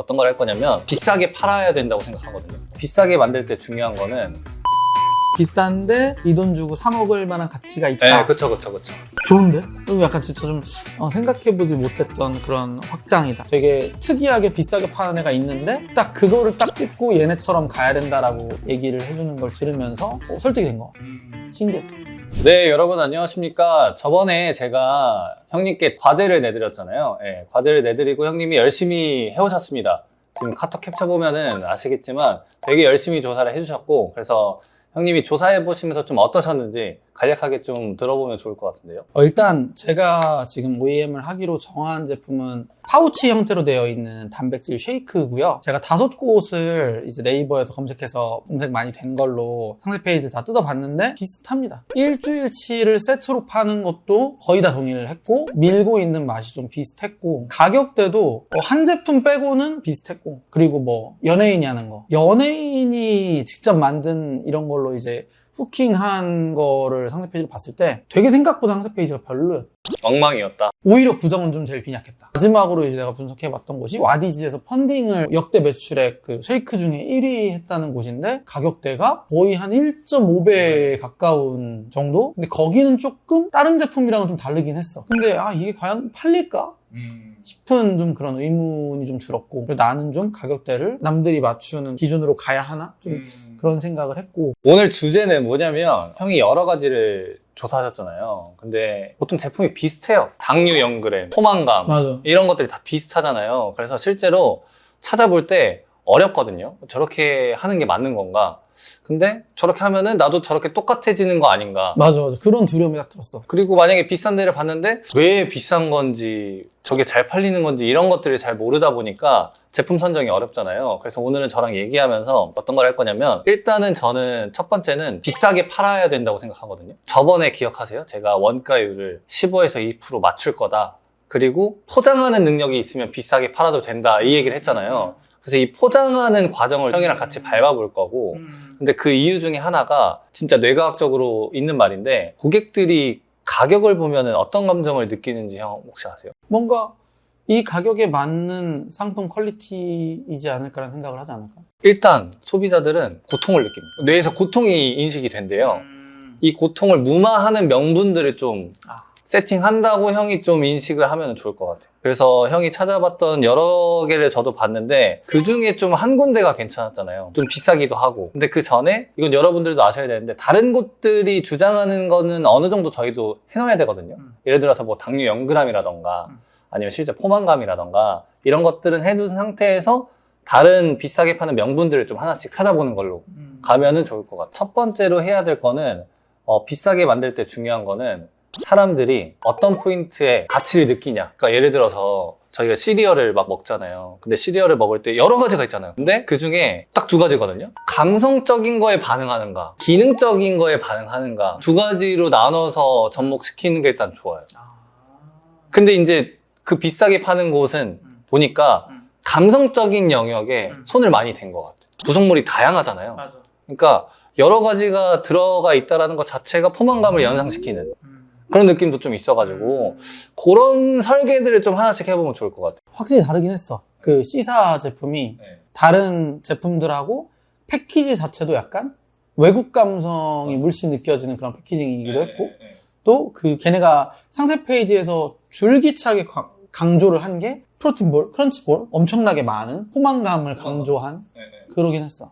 어떤 걸 할 거냐면 비싸게 팔아야 된다고 생각하거든요. 비싸게 만들 때 중요한 거는 비싼데 이 돈 주고 사 먹을 만한 가치가 있다. 네, 그쵸. 좋은데? 그럼 약간 진짜 좀 생각해보지 못했던 그런 확장이다. 되게 특이하게 비싸게 파는 애가 있는데 딱 그거를 딱 찍고 얘네처럼 가야 된다라고 얘기를 해주는 걸 들으면서 설득이 된 것 같아. 신기했어. 네, 여러분 안녕하십니까. 저번에 제가 형님께 과제를 내드렸잖아요. 네, 과제를 내드리고 형님이 열심히 해오셨습니다. 지금 카톡 캡처 보면은 아시겠지만 되게 열심히 조사를 해주셨고, 그래서 형님이 조사해보시면서 좀 어떠셨는지 간략하게 좀 들어보면 좋을 것 같은데요. 일단 제가 지금 OEM을 하기로 정한 제품은 파우치 형태로 되어 있는 단백질 쉐이크고요. 제가 5곳을 이제 네이버에서 검색해서 검색 많이 된 걸로 상세 페이지 다 뜯어봤는데 비슷합니다. 일주일치를 세트로 파는 것도 거의 다 동의를 했고, 밀고 있는 맛이 좀 비슷했고, 가격대도 한 제품 빼고는 비슷했고, 그리고 뭐 연예인이 하는 거, 연예인이 직접 만든 이런 걸로 이제 후킹한 거를 상세 페이지를 봤을 때 되게 생각보다 상세 페이지가 별로였다. 엉망이었다. 오히려 구성은 좀 제일 빈약했다. 마지막으로 이제 내가 분석해봤던 곳이 와디즈에서 펀딩을 역대 매출액 그 쉐이크 중에 1위 했다는 곳인데 가격대가 거의 한 1.5배에 가까운 정도? 근데 거기는 조금 다른 제품이랑은 좀 다르긴 했어. 근데 이게 과연 팔릴까? 싶은 좀 그런 의문이 좀 들었고, 그리고 나는 좀 가격대를 남들이 맞추는 기준으로 가야 하나? 좀 그런 생각을 했고. 오늘 주제는 뭐냐면 형이 여러 가지를 조사하셨잖아요. 근데 보통 제품이 비슷해요. 당류 연그램, 포만감, 맞아. 이런 것들이 다 비슷하잖아요. 그래서 실제로 찾아볼 때 어렵거든요. 저렇게 하는 게 맞는 건가? 근데 저렇게 하면은 나도 저렇게 똑같아지는 거 아닌가? 맞아. 그런 두려움이 딱 들었어. 그리고 만약에 비싼 데를 봤는데 왜 비싼 건지, 저게 잘 팔리는 건지 이런 것들을 잘 모르다 보니까 제품 선정이 어렵잖아요. 그래서 오늘은 저랑 얘기하면서 어떤 걸 할 거냐면, 일단은 저는 첫 번째는 비싸게 팔아야 된다고 생각하거든요. 저번에 기억하세요? 제가 원가율을 15에서 20% 맞출 거다. 그리고 포장하는 능력이 있으면 비싸게 팔아도 된다, 이 얘기를 했잖아요. 그래서 이 포장하는 과정을 형이랑 같이 밟아볼 거고, 근데 그 이유 중에 하나가 진짜 뇌과학적으로 있는 말인데, 고객들이 가격을 보면 어떤 감정을 느끼는지 형 혹시 아세요? 뭔가 이 가격에 맞는 상품 퀄리티이지 않을까라는 생각을 하지 않을까? 일단 소비자들은 고통을 느낍니다. 뇌에서 고통이 인식이 된대요. 이 고통을 무마하는 명분들을 좀 세팅한다고 형이 좀 인식을 하면 좋을 것 같아요. 그래서 형이 찾아봤던 여러 개를 저도 봤는데 그 중에 좀 한 군데가 괜찮았잖아요. 좀 비싸기도 하고. 근데 그 전에 이건 여러분들도 아셔야 되는데, 다른 곳들이 주장하는 거는 어느 정도 저희도 해놓아야 되거든요. 예를 들어서 뭐 당류 0g이라던가 아니면 실제 포만감이라던가 이런 것들은 해둔 상태에서 다른 비싸게 파는 명분들을 좀 하나씩 찾아보는 걸로 가면은 좋을 것 같아요. 첫 번째로 해야 될 거는 비싸게 만들 때 중요한 거는 사람들이 어떤 포인트에 가치를 느끼냐. 그러니까 예를 들어서 저희가 시리얼을 막 먹잖아요. 근데 시리얼을 먹을 때 여러 가지가 있잖아요. 근데 그 중에 딱 2가지거든요. 감성적인 거에 반응하는가, 기능적인 거에 반응하는가, 2가지로 나눠서 접목시키는 게 일단 좋아요. 근데 이제 그 비싸게 파는 곳은 보니까 감성적인 영역에 손을 많이 댄 것 같아요. 구성물이 다양하잖아요. 맞아. 그러니까 여러 가지가 들어가 있다는 것 자체가 포만감을 연상시키는 그런 느낌도 좀 있어가지고, 그런 설계들을 좀 하나씩 해보면 좋을 것 같아요. 확실히 다르긴 했어. 그 C사 제품이 다른 제품들하고 패키지 자체도 약간 외국 감성이 물씬 느껴지는 그런 패키징이기도 했고, 또 그 걔네가 상세 페이지에서 줄기차게 강조를 한 게 프로틴볼, 크런치볼, 엄청나게 많은 포만감을 강조한 그러긴 했어.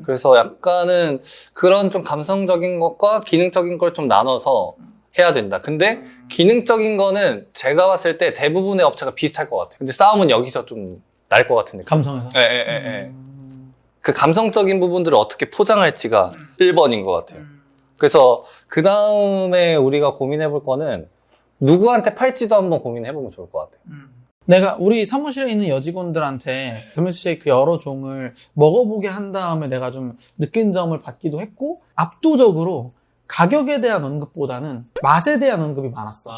그래서 약간은 그런 좀 감성적인 것과 기능적인 걸 좀 나눠서 해야 된다. 근데 기능적인 거는 제가 봤을 때 대부분의 업체가 비슷할 것 같아요. 근데 싸움은 여기서 좀 날 것 같은 느낌. 감성에서? 그 감성적인 부분들을 어떻게 포장할지가 1번인 것 같아요. 그래서 그 다음에 우리가 고민해 볼 거는 누구한테 팔지도 한번 고민해 보면 좋을 것 같아요. 내가 우리 사무실에 있는 여직원들한테 금메스 쉐이크 여러 종을 먹어보게 한 다음에 내가 좀 느낀 점을 받기도 했고, 압도적으로 가격에 대한 언급보다는 맛에 대한 언급이 많았어.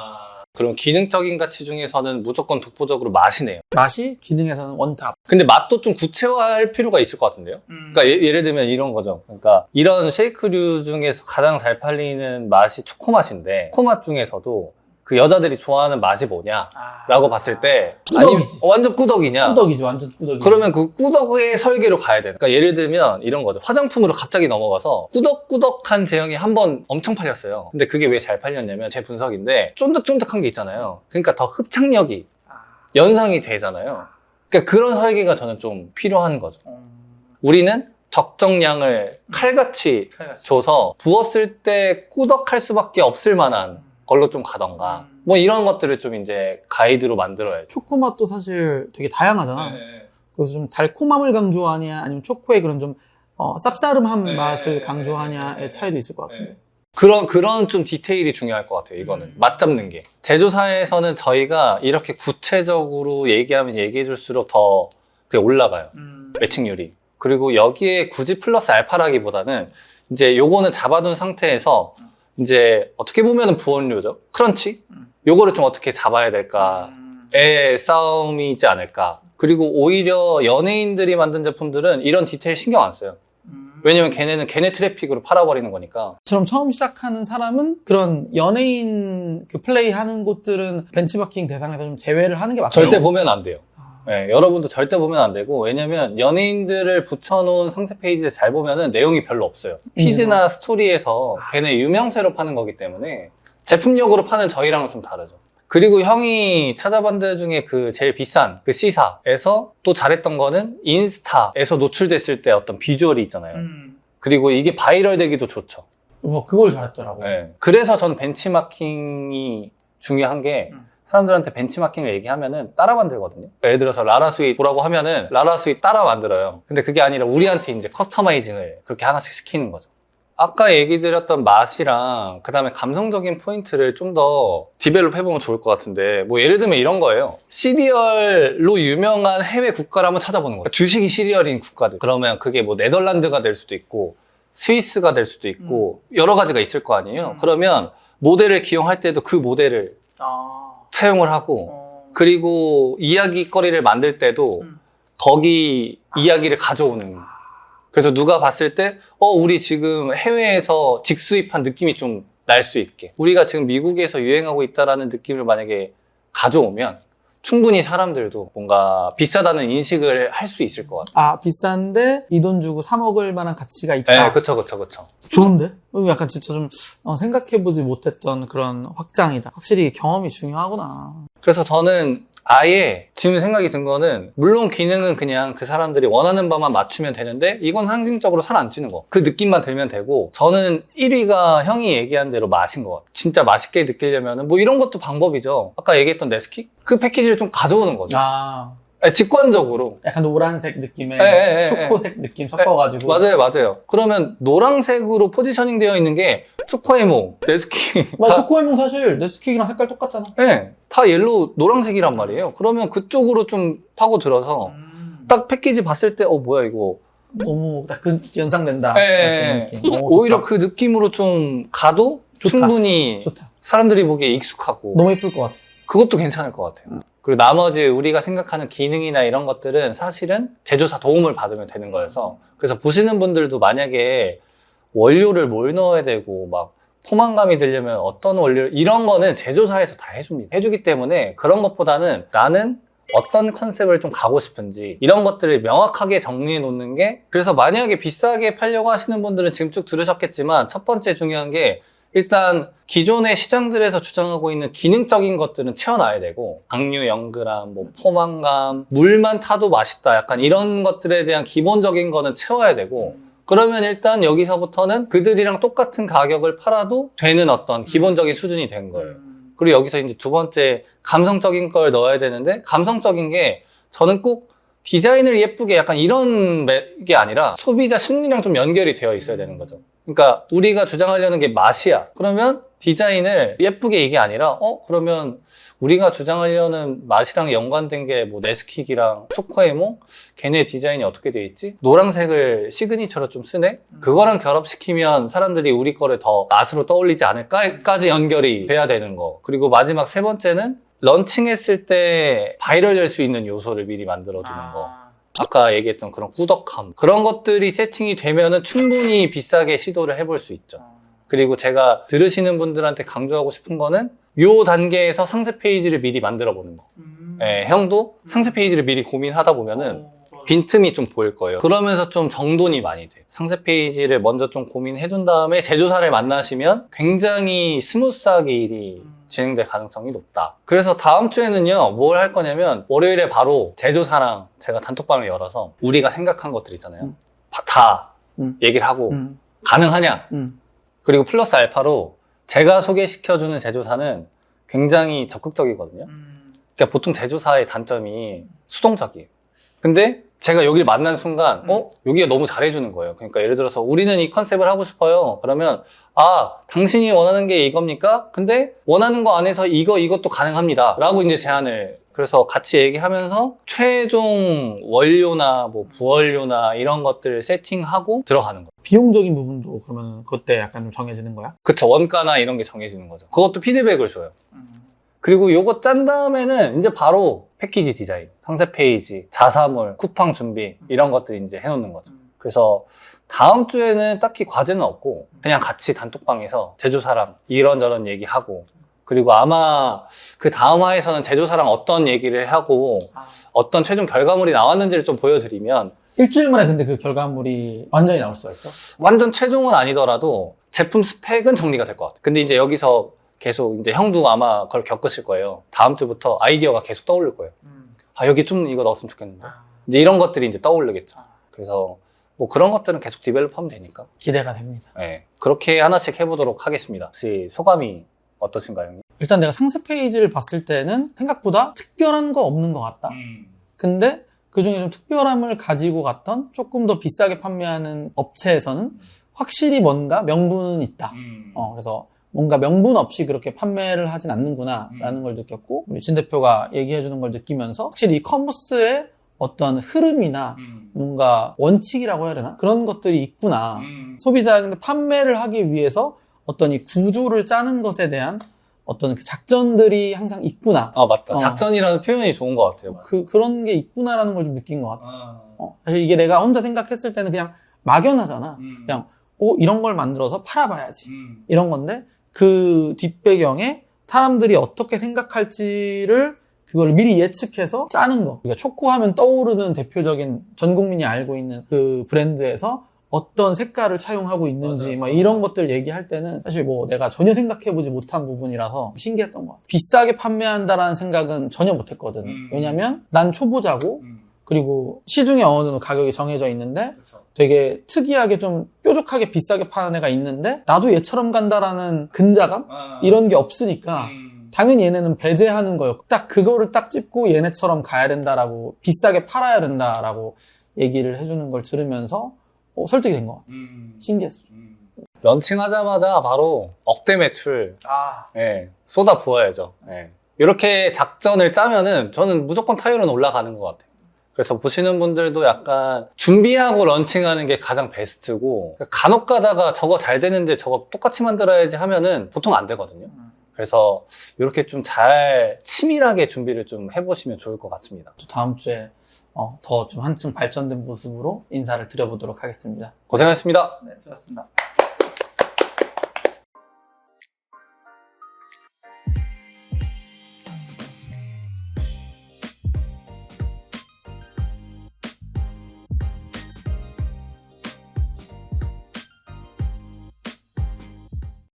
그럼 기능적인 가치 중에서는 무조건 독보적으로 맛이네요. 맛이 기능에서는 원탑. 근데 맛도 좀 구체화할 필요가 있을 것 같은데요? 그러니까 예를 들면 이런 거죠. 그러니까 이런 쉐이크류 중에서 가장 잘 팔리는 맛이 초코맛인데, 초코맛 중에서도 그 여자들이 좋아하는 맛이 뭐냐라고 봤을 때 꾸덕이지. 완전 꾸덕이냐? 꾸덕이죠. 완전 꾸덕이. 그러면 그 꾸덕의 설계로 가야 돼. 그러니까 예를 들면 이런 거죠. 화장품으로 갑자기 넘어가서 꾸덕꾸덕한 제형이 한 번 엄청 팔렸어요. 근데 그게 왜 잘 팔렸냐면 제 분석인데 쫀득쫀득한 게 있잖아요. 그러니까 더 흡착력이 연상이 되잖아요. 그러니까 그런 설계가 저는 좀 필요한 거죠. 우리는 적정량을 칼같이 줘서 부었을 때 꾸덕할 수밖에 없을 만한 걸로 좀 가던가 뭐 이런 것들을 좀 이제 가이드로 만들어야죠. 초코맛도 사실 되게 다양하잖아. 그래서 좀 달콤함을 강조하냐 아니면 초코의 그런 좀 쌉싸름한 맛을 강조하냐의 차이도 있을 것 같은데. 그런 좀 디테일이 중요할 것 같아요. 이거는 맛 잡는 게. 제조사에서는 저희가 이렇게 구체적으로 얘기하면 얘기해 줄수록 더 그게 올라가요. 매칭률이. 그리고 여기에 굳이 플러스 알파라기보다는 이제 요거는 잡아둔 상태에서 이제 어떻게 보면은 부원료죠. 크런치. 요거를 좀 어떻게 잡아야 될까의 싸움이지 않을까. 그리고 오히려 연예인들이 만든 제품들은 이런 디테일 신경 안 써요. 왜냐면 걔네는 걔네 트래픽으로 팔아버리는 거니까. 처럼 처음 시작하는 사람은 그런 연예인 그 플레이하는 곳들은 벤치마킹 대상에서 좀 제외를 하는 게 맞죠. 절대 보면 안 돼요. 네, 여러분도 절대 보면 안 되고, 왜냐면 연예인들을 붙여놓은 상세 페이지를 잘 보면은 내용이 별로 없어요. 피드나 스토리에서 걔네 유명세로 파는 거기 때문에 제품력으로 파는 저희랑은 좀 다르죠. 그리고 형이 찾아본 데 중에 그 제일 비싼 그 C사에서 또 잘했던 거는 인스타에서 노출됐을 때 어떤 비주얼이 있잖아요. 그리고 이게 바이럴 되기도 좋죠. 그걸 잘했더라고. 네. 그래서 저는 벤치마킹이 중요한 게 사람들한테 벤치마킹을 얘기하면은 따라 만들거든요. 예를 들어서 라라스윗 보라고 하면은 라라스윗 따라 만들어요. 근데 그게 아니라 우리한테 이제 커스터마이징을 그렇게 하나씩 시키는 거죠. 아까 얘기 드렸던 맛이랑 그 다음에 감성적인 포인트를 좀 더 디벨롭 해보면 좋을 것 같은데, 뭐 예를 들면 이런 거예요. 시리얼로 유명한 해외 국가를 한번 찾아보는 거예요. 주식이 시리얼인 국가들. 그러면 그게 뭐 네덜란드가 될 수도 있고 스위스가 될 수도 있고 여러 가지가 있을 거 아니에요. 그러면 모델을 기용할 때도 그 모델을 채용을 하고, 그리고 이야기거리를 만들 때도 거기 이야기를 가져오는. 그래서 누가 봤을 때 우리 지금 해외에서 직수입한 느낌이 좀 날 수 있게, 우리가 지금 미국에서 유행하고 있다라는 느낌을 만약에 가져오면 충분히 사람들도 뭔가 비싸다는 인식을 할 수 있을 것 같아요. 아, 비싼데 이 돈 주고 사 먹을 만한 가치가 있다. 네, 그쵸. 좋은데? 약간 진짜 좀 생각해보지 못했던 그런 확장이다. 확실히 경험이 중요하구나. 그래서 저는 아예 지금 생각이 든 거는, 물론 기능은 그냥 그 사람들이 원하는 바만 맞추면 되는데 이건 상징적으로 살 안 찌는 거, 그 느낌만 들면 되고, 저는 1위가 형이 얘기한 대로 맛인 것 같아요. 진짜 맛있게 느끼려면 뭐 이런 것도 방법이죠. 아까 얘기했던 네스킥? 그 패키지를 좀 가져오는 거죠. 직관적으로 약간 노란색 느낌의 초코색 느낌 섞어가지고. 맞아요. 그러면 노란색으로 포지셔닝 되어 있는 게 초코에몽, 네스킥. 초코에몽 사실 네스킥이랑 색깔 똑같잖아. 네, 다 옐로우 노란색이란 말이에요. 그러면 그쪽으로 좀 파고들어서 딱 패키지 봤을 때 뭐야 이거 너무 딱 그 연상된다. 오히려 그 느낌으로 좀 가도 좋다. 충분히 좋다. 사람들이 보기에 익숙하고 너무 예쁠 것 같아. 그것도 괜찮을 것 같아요. 그리고 나머지 우리가 생각하는 기능이나 이런 것들은 사실은 제조사 도움을 받으면 되는 거여서, 그래서 보시는 분들도 만약에 원료를 뭘 넣어야 되고 막 포만감이 들려면 어떤 원료, 이런 거는 제조사에서 다 해줍니다. 해주기 때문에 그런 것보다는 나는 어떤 컨셉을 좀 가고 싶은지 이런 것들을 명확하게 정리해 놓는 게, 그래서 만약에 비싸게 팔려고 하시는 분들은 지금 쭉 들으셨겠지만 첫 번째 중요한 게, 일단 기존의 시장들에서 주장하고 있는 기능적인 것들은 채워놔야 되고, 당류 0g, 뭐 포만감, 물만 타도 맛있다, 약간 이런 것들에 대한 기본적인 거는 채워야 되고, 그러면 일단 여기서부터는 그들이랑 똑같은 가격을 팔아도 되는 어떤 기본적인 수준이 된 거예요. 그리고 여기서 이제 두 번째, 감성적인 걸 넣어야 되는데, 감성적인 게 저는 꼭 디자인을 예쁘게 약간 이런 게 아니라 소비자 심리랑 좀 연결이 되어 있어야 되는 거죠. 그러니까 우리가 주장하려는 게 맛이야. 그러면 디자인을 예쁘게 이게 아니라 그러면 우리가 주장하려는 맛이랑 연관된 게 뭐 네스킥이랑 초코에몽, 걔네 디자인이 어떻게 돼 있지? 노란색을 시그니처로 좀 쓰네? 그거랑 결합시키면 사람들이 우리 거를 더 맛으로 떠올리지 않을까까지 연결이 돼야 되는 거. 그리고 마지막 세 번째는 런칭했을 때 바이럴 될 수 있는 요소를 미리 만들어두는 거. 아까 얘기했던 그런 꾸덕함, 그런 것들이 세팅이 되면은 충분히 비싸게 시도를 해볼 수 있죠. 그리고 제가 들으시는 분들한테 강조하고 싶은 거는 요 단계에서 상세 페이지를 미리 만들어 보는 거. 예, 형도 상세 페이지를 미리 고민하다 보면은 빈틈이 좀 보일 거예요. 그러면서 좀 정돈이 많이 돼요. 상세 페이지를 먼저 좀 고민해 둔 다음에 제조사를 만나시면 굉장히 스무스하게 일이 진행될 가능성이 높다. 그래서 다음 주에는요, 뭘 할 거냐면 월요일에 바로 제조사랑 제가 단톡방을 열어서 우리가 생각한 것들 있잖아요. 다 얘기를 하고 가능하냐? 그리고 플러스 알파로 제가 소개시켜주는 제조사는 굉장히 적극적이거든요. 그러니까 보통 제조사의 단점이 수동적이에요. 근데 제가 여기를 만난 순간 여기가 너무 잘해주는 거예요. 그러니까 예를 들어서 우리는 이 컨셉을 하고 싶어요. 그러면 당신이 원하는 게 이겁니까? 근데 원하는 거 안에서 이것도 가능합니다. 라고 이제 제안을 그래서 같이 얘기하면서 최종 원료나 뭐 부원료나 이런 것들을 세팅하고 들어가는 거예요. 비용적인 부분도 그러면 그때 약간 좀 정해지는 거야? 그쵸. 원가나 이런 게 정해지는 거죠. 그것도 피드백을 줘요. 그리고 요거 짠 다음에는 이제 바로 패키지 디자인, 상세 페이지, 자사몰, 쿠팡 준비 이런 것들 이제 해놓는 거죠. 그래서 다음 주에는 딱히 과제는 없고 그냥 같이 단톡방에서 제조사랑 이런저런 얘기하고 그리고 아마 그 다음 화에서는 제조사랑 어떤 얘기를 하고 어떤 최종 결과물이 나왔는지를 좀 보여드리면 일주일 만에 근데 그 결과물이 완전히 나올 수가 있어? 완전 최종은 아니더라도 제품 스펙은 정리가 될 것 같아요. 근데 이제 여기서 계속 이제 형도 아마 그걸 겪으실 거예요. 다음 주부터 아이디어가 계속 떠오를 거예요. 여기 좀 이거 넣었으면 좋겠는데. 이제 이런 것들이 이제 떠오르겠죠. 그래서 뭐 그런 것들은 계속 디벨롭하면 되니까. 기대가 됩니다. 네, 그렇게 하나씩 해보도록 하겠습니다. 혹시 소감이 어떠신가요, 형님? 일단 내가 상세 페이지를 봤을 때는 생각보다 특별한 거 없는 것 같다. 근데 그 중에 좀 특별함을 가지고 갔던 조금 더 비싸게 판매하는 업체에서는 확실히 뭔가 명분은 있다. 그래서 뭔가 명분 없이 그렇게 판매를 하진 않는구나 라는 걸 느꼈고 우리 진 대표가 얘기해주는 걸 느끼면서 확실히 이 커머스의 어떤 흐름이나 뭔가 원칙이라고 해야 되나? 그런 것들이 있구나. 소비자한테 판매를 하기 위해서 어떤 이 구조를 짜는 것에 대한 어떤 그 작전들이 항상 있구나. 맞다. 작전이라는 표현이 좋은 것 같아요. 그런 게 있구나라는 걸 좀 느낀 것 같아. 사실 이게 내가 혼자 생각했을 때는 그냥 막연하잖아. 그냥 이런 걸 만들어서 팔아봐야지. 이런 건데 그 뒷배경에 사람들이 어떻게 생각할지를 그걸 미리 예측해서 짜는 거. 그러니까 초코하면 떠오르는 대표적인 전 국민이 알고 있는 그 브랜드에서 어떤 색깔을 차용하고 있는지 막 이런 것들 얘기할 때는 사실 뭐 내가 전혀 생각해보지 못한 부분이라서 신기했던 것 같아. 비싸게 판매한다라는 생각은 전혀 못했거든. 왜냐면 난 초보자고 그리고 시중에 어느 정도 가격이 정해져 있는데 되게 특이하게 좀 뾰족하게 비싸게 파는 애가 있는데 나도 얘처럼 간다라는 근자감? 이런 게 없으니까 당연히 얘네는 배제하는 거예요. 딱 그거를 딱 짚고 얘네처럼 가야 된다라고 비싸게 팔아야 된다라고 얘기를 해주는 걸 들으면서 설득이 된 것 같아. 신기했어. 런칭하자마자 바로 억대 매출 쏟아 부어야죠. 이렇게 작전을 짜면은 저는 무조건 타율은 올라가는 것 같아요. 그래서 보시는 분들도 약간 준비하고 런칭하는 게 가장 베스트고 간혹 가다가 저거 잘 되는데 저거 똑같이 만들어야지 하면은 보통 안 되거든요. 그래서 이렇게 좀 잘 치밀하게 준비를 좀 해보시면 좋을 것 같습니다. 또 다음 주에 더 좀 한층 발전된 모습으로 인사를 드려보도록 하겠습니다. 고생하셨습니다. 네, 수고하셨습니다.